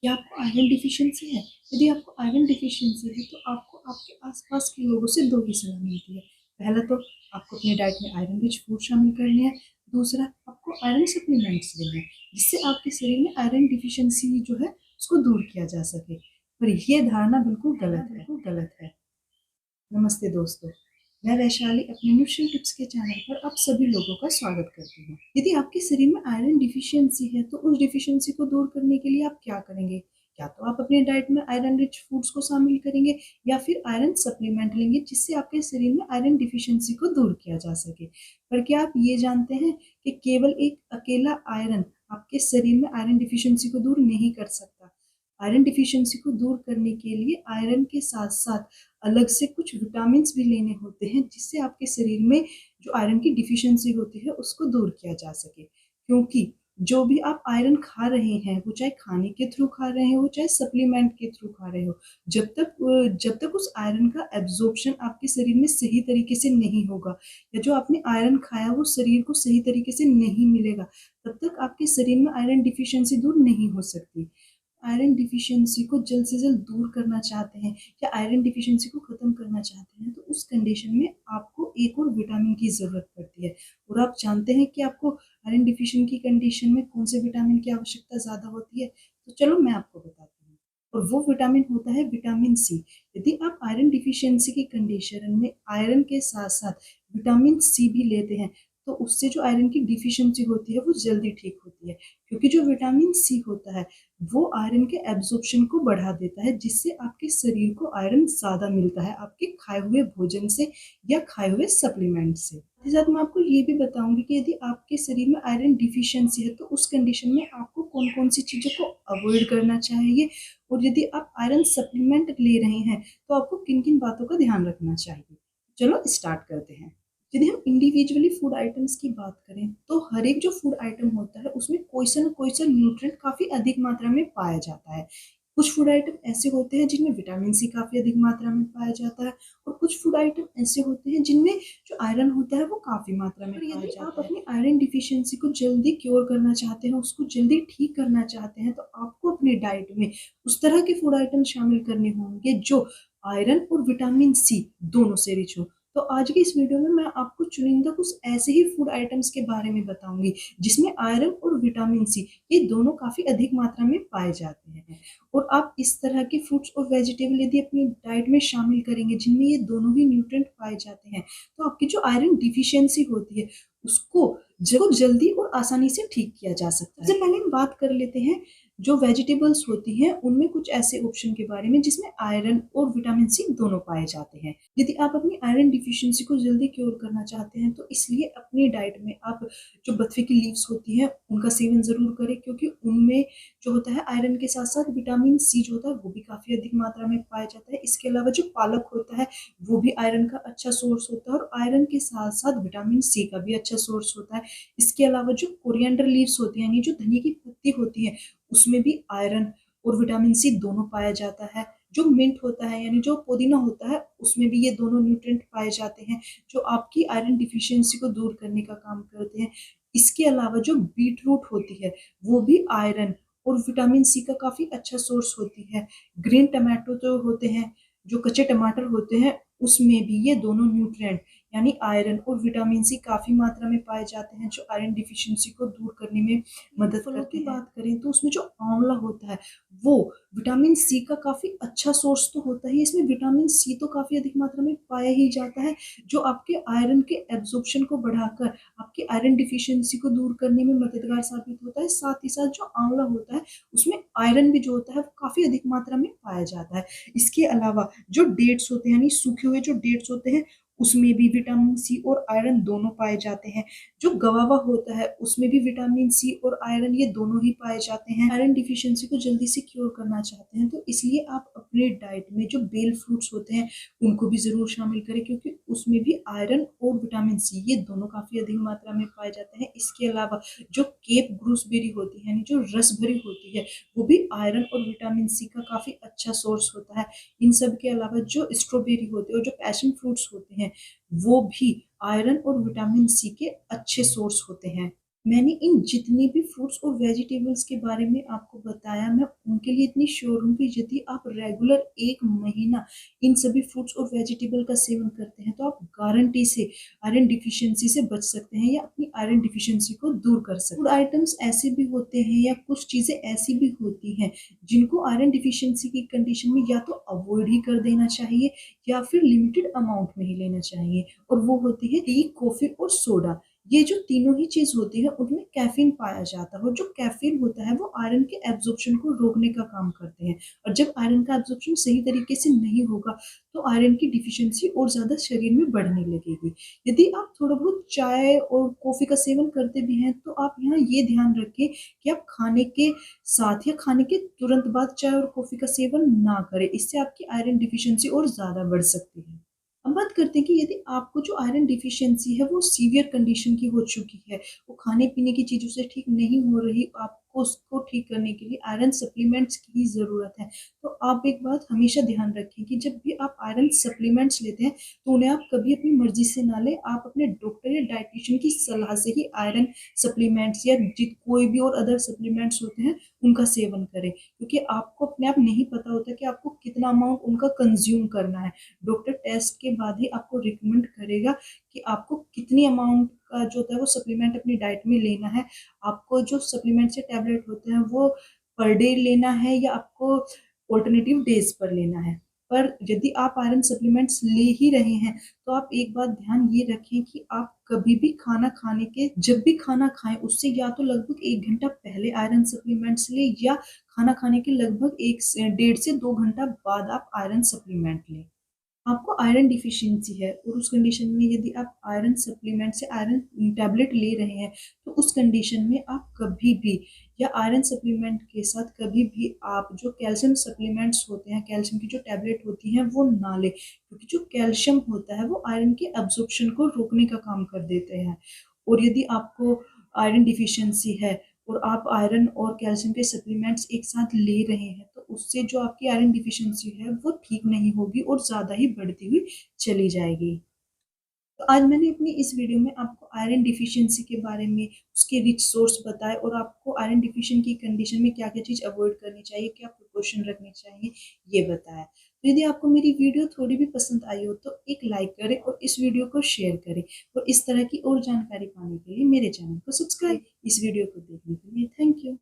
क्या आपको iron deficiency है? यदि आपको आयरन डिफिशियंसी है तो आपको आपके आसपास के लोगों से दो ही सलाह मिलती है। पहला तो आपको अपनी डाइट में आयरन रिच फूड शामिल करने हैं। दूसरा, आपको आयरन सप्लीमेंट्स लेने हैं जिससे आपके शरीर में आयरन डिफिशियंसी जो है उसको दूर किया जा सके। पर यह धारणा बिल्कुल गलत है। नमस्ते दोस्तों, मैं वैशाली अपने न्यूट्रिशन टिप्स के चैनल पर आप सभी लोगों का स्वागत करती हूँ। यदि आपके शरीर में आयरन डिफिशियंसी है तो उस डिफिशियंसी को दूर करने के लिए आप क्या करेंगे? क्या तो आप अपने डाइट में आयरन रिच फूड्स को शामिल करेंगे या फिर आयरन सप्लीमेंट लेंगे जिससे आपके शरीर में आयरन डिफिशियंसी को दूर किया जा सके। पर क्या आप ये जानते हैं कि केवल एक अकेला आयरन आपके शरीर में आयरन डिफिशियंसी को दूर नहीं कर सकता। आयरन डिफिशियंसी को दूर करने के लिए आयरन के साथ साथ अलग से कुछ विटामिन भी लेने होते हैं जिससे आपके शरीर में जो आयरन की डिफिशियंसी होती है उसको दूर किया जा सके। क्योंकि जो भी आप आयरन खा रहे हैं वो चाहे खाने के थ्रू खा रहे हो चाहे सप्लीमेंट के थ्रू खा रहे हो, जब तक उस आयरन का एब्जॉर्प्शन आपके शरीर में सही तरीके से नहीं होगा या जो आपने आयरन खाया वो शरीर को सही तरीके से नहीं मिलेगा, तब तक आपके शरीर में आयरन डिफिशियंसी दूर नहीं हो सकती। आयरन डिफिशियंसी को जल्द से जल्द दूर करना चाहते हैं या आयरन डिफिशियंसी को खत्म करना चाहते हैं तो उस कंडीशन में आपको एक और विटामिन की जरूरत पड़ती है। और आप जानते हैं कि आपको आयरन डिफिशियंसी की कंडीशन में कौन से विटामिन की आवश्यकता ज्यादा होती है? तो चलो मैं आपको बताती हूँ। और वो विटामिन होता है विटामिन सी। यदि आप आयरन डिफिशियंसी की कंडीशन में आयरन के साथ साथ विटामिन सी भी लेते हैं तो उससे जो आयरन की डिफिशियंसी होती है वो जल्दी ठीक होती है। क्योंकि जो विटामिन सी होता है वो आयरन के एब्जॉर्प्शन को बढ़ा देता है जिससे आपके शरीर को आयरन ज्यादा मिलता है आपके खाए हुए भोजन से या खाए हुए सप्लीमेंट से। साथ ही साथ मैं आपको ये भी बताऊंगी कि यदि आपके शरीर में आयरन डिफिशियंसी है तो उस कंडीशन में आपको कौन कौन सी चीजों को अवॉइड करना चाहिए और यदि आप आयरन सप्लीमेंट ले रहे हैं तो आपको किन किन बातों का ध्यान रखना चाहिए। चलो स्टार्ट करते हैं। यदि हम इंडिविजुअली फूड आइटम्स की बात करें तो हर एक जो फूड आइटम होता है उसमें कोई सा न्यूट्रिएंट काफी अधिक मात्रा में पाया जाता है। कुछ फूड आइटम ऐसे होते हैं जिनमें विटामिन सी काफी अधिक मात्रा में पाया जाता है और कुछ फूड आइटम ऐसे होते हैं जिनमें जो आयरन होता है वो काफी मात्रा में पाया जाता है। आप अपनी आयरन डिफिशियंसी को जल्दी क्योर करना चाहते हैं, उसको जल्दी ठीक करना चाहते हैं तो आपको अपने डाइट में उस तरह के फूड आइटम शामिल करने होंगे जो आयरन और विटामिन सी दोनों से रिच हो। तो आज की इस वीडियो में मैं आपको चुनिंदा कुछ ऐसे ही फूड आइटम्स के बारे में बताऊंगी जिसमें आयरन और विटामिन सी ये दोनों काफी अधिक मात्रा में पाए जाते हैं। और आप इस तरह के फ्रूट्स और वेजिटेबल यदि अपनी डाइट में शामिल करेंगे जिनमें ये दोनों ही न्यूट्रिएंट पाए जाते हैं तो आपकी जो आयरन डिफिशियंसी होती है उसको जल्दी और आसानी से ठीक किया जा सकता है। सबसे पहले हम बात कर लेते हैं जो वेजिटेबल्स होती हैं उनमें कुछ ऐसे ऑप्शन के बारे में जिसमें आयरन और विटामिन सी दोनों पाए जाते हैं। यदि आप अपनी आयरन डिफिशियंसी को जल्दी क्योर करना चाहते हैं तो इसलिए अपनी डाइट में आप जो बथवे की लीव्स होती हैं उनका सेवन जरूर करें क्योंकि उनमें जो होता है आयरन के साथ साथ विटामिन सी जो होता है वो भी काफी अधिक मात्रा में पाया जाता है। इसके अलावा जो पालक होता है वो भी आयरन का अच्छा सोर्स होता है और आयरन के साथ साथ विटामिन सी का भी अच्छा सोर्स होता है। इसके अलावा जो कोरिएंडर लीव्स होती है यानी जो धनिया की पत्ती होती है उसमें भी आयरन और विटामिन सी दोनों पाया जाता है। जो मिंट होता है यानी जो पुदीना होता है उसमें भी ये दोनों न्यूट्रिएंट पाए जाते हैं जो आपकी आयरन डिफिशियंसी को दूर करने का काम करते हैं। इसके अलावा जो बीट रूट होती है वो भी आयरन और विटामिन सी का काफी अच्छा सोर्स होती है। ग्रीन टमाटो जो होते हैं, जो कच्चे टमाटर होते हैं उसमें भी ये दोनों न्यूट्रिएंट यानी आयरन और विटामिन सी काफी मात्रा में पाए जाते हैं जो आयरन डिफिशियंसी को दूर करने में मदद करते हैं। बात करें तो उसमें जो आंवला होता है वो विटामिन सी का काफी अच्छा सोर्स तो होता है। इसमें विटामिन सी तो काफी अधिक मात्रा में पाया ही जाता है जो आपके आयरन के एब्जॉर्प्शन को बढ़ाकर आपकी आयरन डिफिशियंसी को दूर करने में मददगार साबित होता है। साथ ही साथ जो आंवला होता है उसमें आयरन भी जो होता है वो काफी अधिक मात्रा में पाया जाता है। इसके अलावा जो डेट्स होते हैं यानी सूखे हुए जो डेट्स होते हैं उसमें भी विटामिन सी और आयरन दोनों पाए जाते हैं। जो गवावा होता है उसमें भी विटामिन सी और आयरन ये दोनों ही पाए जाते हैं। आयरन डिफिशियंसी को जल्दी से क्योर करना चाहते हैं तो इसलिए आप अपने डाइट में जो बेल फ्रूट्स होते हैं उनको भी जरूर शामिल करें क्योंकि उसमें भी आयरन और विटामिन सी ये दोनों काफी अधिक मात्रा में पाए जाते हैं। इसके अलावा जो केप ग्रूसबेरी होती है यानी जो रस भरी होती है वो भी आयरन और विटामिन सी का काफी अच्छा सोर्स होता है। इन सब के अलावा जो स्ट्रॉबेरी होती है और जो पैशन फ्रूट्स होते हैं वो भी आयरन और विटामिन सी के अच्छे सोर्स होते हैं। मैंने इन जितने भी फ्रूट्स और वेजिटेबल्स के बारे में आपको बताया, मैं उनके लिए इतनी श्योर हूँ कि यदि आप रेगुलर 1 महीना इन सभी फ्रूट्स और वेजिटेबल का सेवन करते हैं, तो आप गारंटी से आयरन डिफिशियंसी से बच सकते हैं या अपनी आयरन डिफिशियंसी को दूर कर सकते हैं। फूड आइटम्स ऐसे भी होते हैं या कुछ चीज़ें ऐसी भी होती हैं, जिनको आयरन डिफिशियंसी की कंडीशन में या तो अवॉइड ही कर देना चाहिए या फिर लिमिटेड अमाउंट में ही लेना चाहिए, और वो होती है टी, कॉफ़ी और सोडा। ये जो तीनों ही चीज़ होती है उनमें कैफ़ीन पाया जाता है, और जो कैफ़ीन होता है वो आयरन के एब्ज़ॉर्प्शन को रोकने का काम करते हैं, और जब आयरन का एब्ज़ॉर्प्शन सही तरीके से नहीं होगा, तो आयरन की डिफ़िशियंसी और ज़्यादा शरीर में बढ़ने लगेगी। यदि आप थोड़ा बहुत चाय और कॉफ़ी का सेवन करते भी हैं, तो आप यहाँ ये ध्यान रखें कि आप खाने के साथ या खाने के तुरंत बाद चाय और कॉफ़ी का सेवन ना करें, इससे आपकी आयरन डिफ़िशियंसी और ज़्यादा बढ़ सकती है। अब बात करते हैं कि यदि आपको जो आयरन डिफिशियंसी है वो सीवियर कंडीशन की हो चुकी है, वो खाने-पीने की चीज़ों से ठीक नहीं हो रही, आपको उसको ठीक करने के लिए आयरन सप्लीमेंट्स की ही ज़रूरत है। तो आप एक बात हमेशा ध्यान रखें कि जब भी आप आयरन सप्लीमेंट्स लेते हैं, तो उन्हें आप कभी अपनी मर्ज़ी से ना लें, आप अपने डॉक्टर या डायटीशियन की सलाह से ही आयरन सप्लीमेंट्स या कोई भी और अदर सप्लीमेंट्स होते हैं, उनका सेवन करें। क्योंकि आपको अपने आप नहीं पता होता कि आपको कितना अमाउंट उनका कंज़्यूम करना है। डॉक्टर टेस्ट के बाद ही आपको रिकमेंड करेगा कि आपको कितनी अमाउंट का जो होता है वो सप्लीमेंट अपनी डाइट में लेना है। आपको जो सप्लीमेंट से टैबलेट होते हैं वो पर डे लेना है या आपको अल्टरनेटिव डेज़ पर लेना है। पर यदि आप आयरन सप्लीमेंट्स ले ही रहे हैं, तो आप एक बात ध्यान ये रखें कि आप कभी भी खाना खाने के जब भी खाना खाएँ, उससे या तो लगभग 1 घंटा पहले आयरन सप्लीमेंट्स लें, या खाना खाने के लगभग 1 से डेढ़ से 2 घंटा बाद आप आयरन सप्लीमेंट लें। आपको आयरन डिफिशियंसी है और उस कंडीशन में यदि आप आयरन सप्लीमेंट से आयरन टैबलेट ले रहे हैं, तो उस कंडीशन में आप कभी भी या आयरन सप्लीमेंट के साथ कभी भी आप जो कैल्शियम सप्लीमेंट्स होते हैं, कैल्शियम की जो टैबलेट होती हैं वो ना लें, क्योंकि जो कैल्शियम होता है वो आयरन के एब्ज़ॉर्प्शन को रोकने का काम कर देते हैं। और यदि आपको आयरन डिफिशियंसी है और आप आयरन और कैल्शियम के सप्लीमेंट्स एक साथ ले रहे हैं, तो उससे जो आपकी आयरन डिफिशियंसी है वो ठीक नहीं होगी और ज़्यादा ही बढ़ती हुई चली जाएगी। तो आज मैंने अपनी इस वीडियो में आपको आयरन डिफिशियंसी के बारे में, उसके रिच सोर्स बताए और आपको आयरन डिफिशिएंट की कंडीशन में क्या-क्या चीज़ अवॉइड करनी चाहिए, क्या प्रिकॉशन रखने चाहिए, ये बताया। तो यदि आपको मेरी वीडियो थोड़ी भी पसंद आई हो तो एक लाइक करें और इस वीडियो को शेयर करें, और इस तरह की और जानकारी पाने के लिए मेरे चैनल को सब्सक्राइब। इस वीडियो को देखने के लिए थैंक यू।